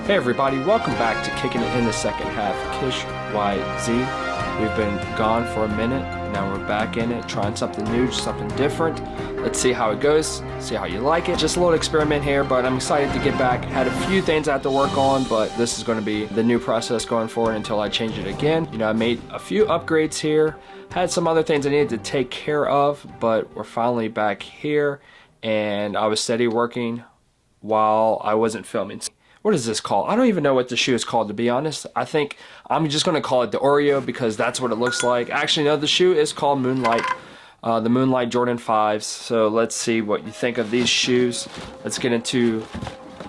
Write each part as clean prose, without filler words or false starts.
Hey everybody, welcome back to Kicking It in the Second Half, KISHYZ. We've been gone for a minute, now we're back in it, trying something new, something different. Let's see how it goes, see how you like it. Just a little experiment here, but I'm excited to get back. Had a few things I have to work on, but this is going to be the new process going forward until I change it again. You know, I made a few upgrades here, had some other things I needed to take care of, but we're finally back here, and I was steady working while I wasn't filming. What is this called? I don't even know what the shoe is called, to be honest. I think I'm just going to call it the OREO because that's what it looks like. Actually, no, the shoe is called Moonlight. The Moonlight Jordan 5s. So let's see what you think of these shoes. Let's get into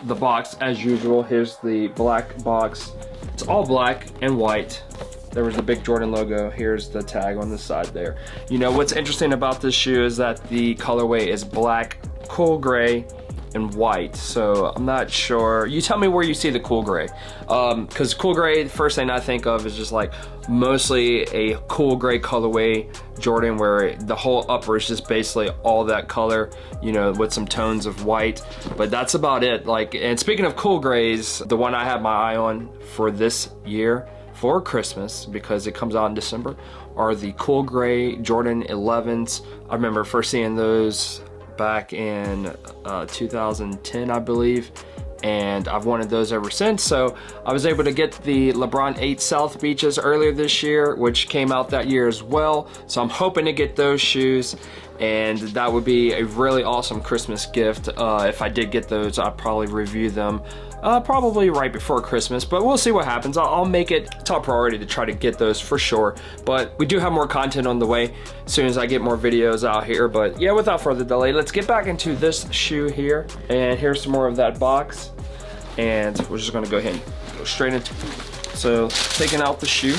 the box as usual. Here's the black box. It's all black and white. There was the big Jordan logo. Here's the tag on the side there. You know, what's interesting about this shoe is that the colorway is black, cool gray, and white, so I'm not sure. You tell me where you see the cool gray, because cool gray, the first thing I think of is just like mostly a cool gray colorway Jordan where the whole upper is just basically all that color, you know, with some tones of white, but that's about it. Like, and speaking of cool grays, the one I have my eye on for this year for Christmas, because it comes out in December, are the cool gray Jordan 11s. I remember first seeing those back in 2010, I believe, and I've wanted those ever since. So I was able to get the LeBron 8 South Beaches earlier this year, which came out that year as well. So I'm hoping to get those shoes, and that would be a really awesome Christmas gift. If I did get those, I'd probably review them probably right before Christmas, but we'll see what happens. I'll make it top priority to try to get those for sure, but we do have more content on the way as soon as I get more videos out here. But yeah, without further delay, let's get back into this shoe here, and here's some more of that box, and we're just gonna go ahead and go straight into it. So taking out the shoe,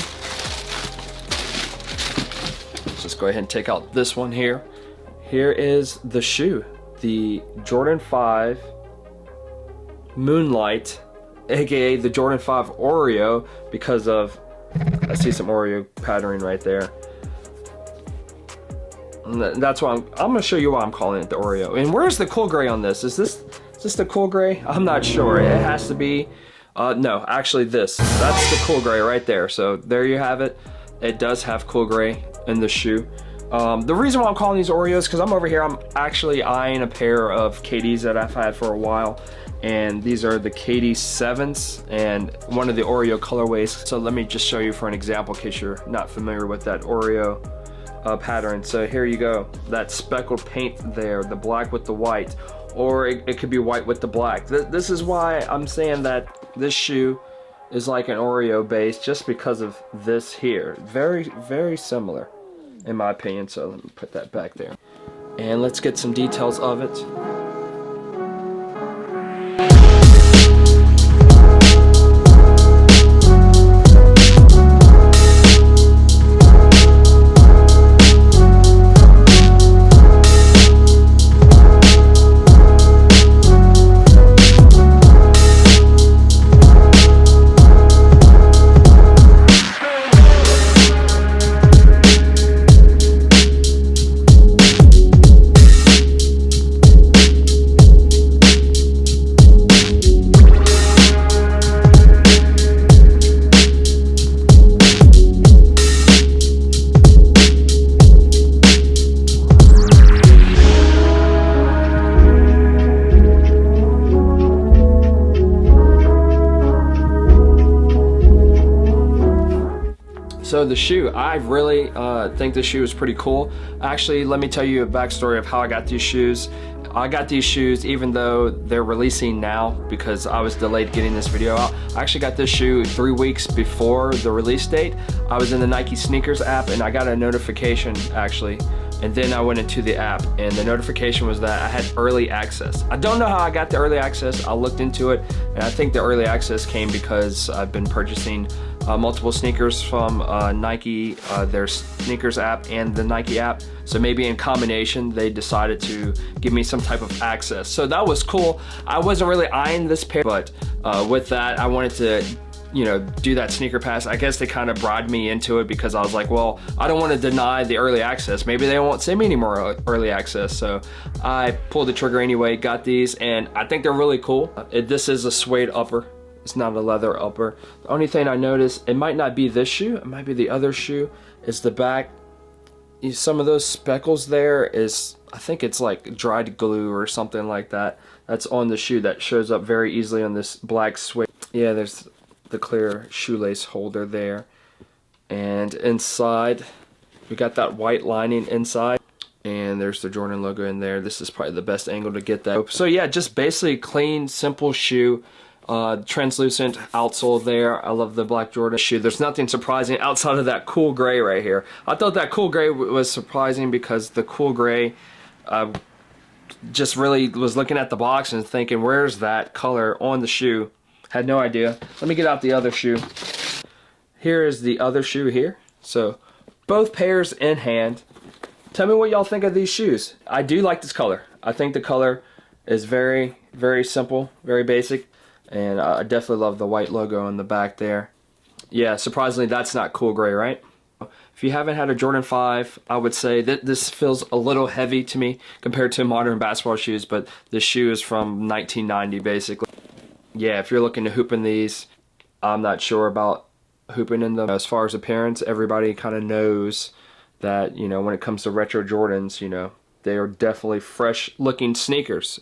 let's just go ahead and take out this one here. Here is the shoe, the Jordan 5 Moonlight, aka the Jordan 5 OREO, because of, I see some OREO patterning right there. And that's why I'm gonna show you why I'm calling it the OREO. And where's the cool gray on this? Is this the cool gray? I'm not sure. It has to be, no, actually that's the cool gray right there. So there you have it. It does have cool gray in the shoe. The reason why I'm calling these OREOs, because I'm over here, I'm actually eyeing a pair of KDs that I've had for a while, and these are the KD 7s and one of the OREO colorways. So let me just show you for an example in case you're not familiar with that OREO pattern. So here you go, that speckled paint there, the black with the white, or it could be white with the black. This is why I'm saying that this shoe is like an OREO base, just because of this here. Very, very similar in my opinion. So let me put that back there, and let's get some details of it. So the shoe, I really think this shoe is pretty cool. Actually, let me tell you a backstory of how I got these shoes. I got these shoes even though they're releasing now because I was delayed getting this video out. I actually got this shoe 3 weeks before the release date. I was in the Nike sneakers app and I got a notification actually, and then I went into the app and the notification was that I had early access. I don't know how I got the early access. I looked into it, and I think the early access came because I've been purchasing multiple sneakers from Nike, their sneakers app and the Nike app. So maybe in combination, they decided to give me some type of access. So that was cool. I wasn't really eyeing this pair, but with that, I wanted to, you know, do that sneaker pass. I guess they kind of bribed me into it because I was like, well, I don't want to deny the early access. Maybe they won't send me any more early access. So I pulled the trigger anyway, got these, and I think they're really cool. This is a suede upper. It's not a leather upper. The only thing I noticed, it might not be this shoe, it might be the other shoe, is the back. Some of those speckles there is, I think it's like dried glue or something like that. That's on the shoe that shows up very easily on this black suede. Yeah, there's the clear shoelace holder there. And inside, we got that white lining inside. And there's the Jordan logo in there. This is probably the best angle to get that. So yeah, just basically clean, simple shoe. Translucent outsole there. I love the black Jordan shoe. There's nothing surprising outside of that cool gray right here. I thought that cool gray was surprising because the cool gray, just really was looking at the box and thinking, where's that color on the shoe? Had no idea. Let me get out the other shoe. Here is the other shoe here. So both pairs in hand. Tell me what y'all think of these shoes. I do like this color. I think the color is very, very simple, very basic. And I definitely love the white logo on the back there. Yeah, surprisingly, that's not cool gray, right? If you haven't had a Jordan 5, I would say that this feels a little heavy to me compared to modern basketball shoes, but this shoe is from 1990, basically. Yeah, if you're looking to hoop in these, I'm not sure about hooping in them. As far as appearance, everybody kind of knows that, you know, when it comes to retro Jordans, you know, they are definitely fresh-looking sneakers.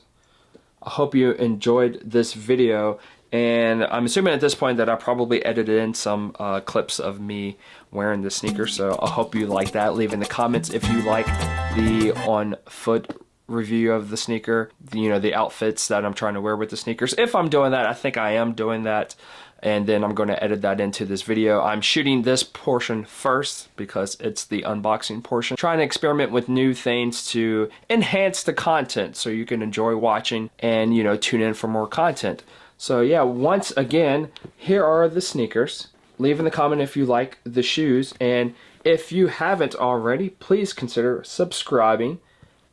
I hope you enjoyed this video, and I'm assuming at this point that I probably edited in some clips of me wearing the sneaker, so I hope you like that. Leave in the comments if you like the on-foot review of the sneaker, you know, the outfits that I'm trying to wear with the sneakers. If I'm doing that, I think I am doing that, and then I'm going to edit that into this video. I'm shooting this portion first because it's the unboxing portion. Trying to experiment with new things to enhance the content so you can enjoy watching and, you know, tune in for more content. So yeah, once again, here are the sneakers. Leave in the comment if you like the shoes, and if you haven't already, please consider subscribing.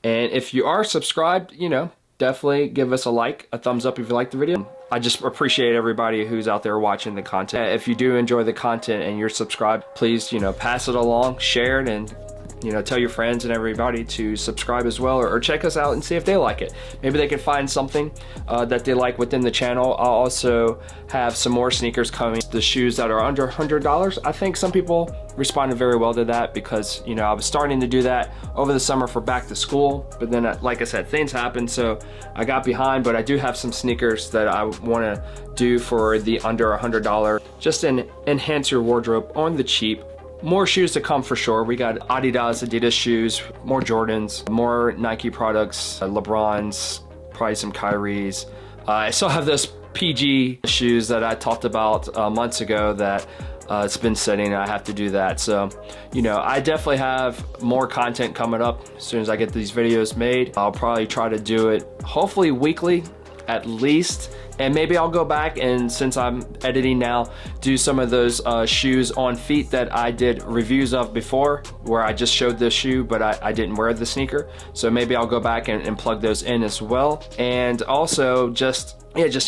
And if you are subscribed, you know, definitely give us a like, a thumbs up if you like the video. I just appreciate everybody who's out there watching the content. If you do enjoy the content and you're subscribed, please, you know, pass it along, share it, and, you know, tell your friends and everybody to subscribe as well, or check us out and see if they like it. Maybe they can find something that they like within the channel. I'll also have some more sneakers coming. The shoes that are under $100, I think some people responded very well to that because, you know, I was starting to do that over the summer for back to school, but then like I said, things happened, so I got behind. But I do have some sneakers that I want to do for the under $100, just enhance your wardrobe on the cheap. More shoes to come for sure. We got Adidas shoes, more Jordans, more Nike products, LeBrons, probably some Kyrie's. I still have those PG shoes that I talked about months ago that it's been sitting. I have to do that. So, you know, I definitely have more content coming up as soon as I get these videos made. I'll probably try to do it hopefully weekly at least. And maybe I'll go back and, since I'm editing now, do some of those shoes on feet that I did reviews of before, where I just showed the shoe but I didn't wear the sneaker. So maybe I'll go back and plug those in as well. And also just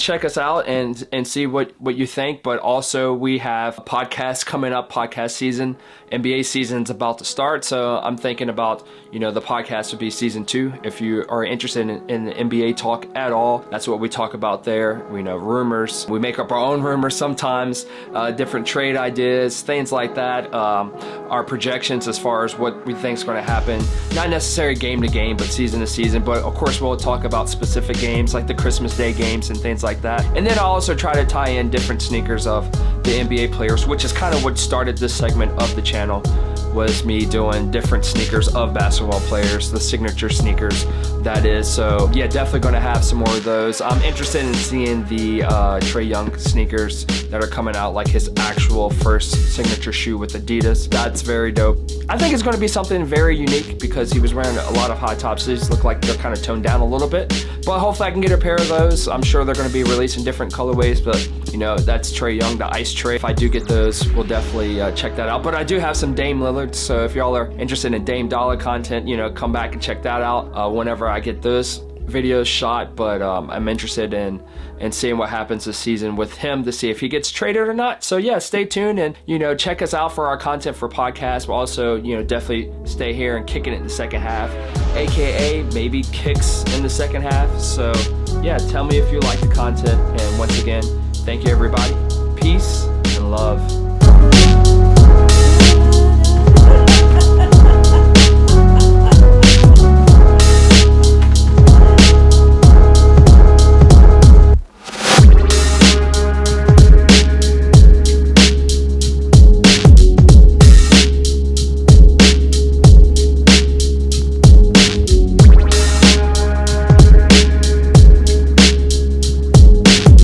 check us out and see what you think. But also we have podcasts coming up, podcast season. NBA season's about to start, so I'm thinking about, you know, the podcast would be season 2. If you are interested in the NBA talk at all, that's what we talk about there. We know rumors. We make up our own rumors sometimes, different trade ideas, things like that. Our projections as far as what we think is going to happen. Not necessarily game to game, but season to season. But of course, we'll talk about specific games like the Christmas Day games and things like that. And then I'll also try to tie in different sneakers of the NBA players, which is kind of what started this segment of the channel, was me doing different sneakers of basketball players, the signature sneakers, that is. So yeah, definitely going to have some more of those. I'm interested in seeing the Trae Young sneakers that are coming out, like his actual first signature shoe with Adidas. That's very dope. I think it's going to be something very unique because he was wearing a lot of high tops. These look like they're kind of toned down a little bit, but hopefully I can get a pair of those. I'm sure they're going to be releasing different colorways, but you know, that's Trae Young, the Ice Trae. If I do get those, we'll definitely check that out. But I do have some Dame Lillard, so if y'all are interested in Dame Dollar content, you know, come back and check that out whenever I get those videos shot. But I'm interested in seeing what happens this season with him to see if he gets traded or not. So yeah, stay tuned and, you know, check us out for our content for podcasts. But also, you know, definitely stay here and kicking it in the second half, aka maybe kicks in the second half. So yeah, tell me if you like the content, and once again, Thank you, everybody. Peace and love.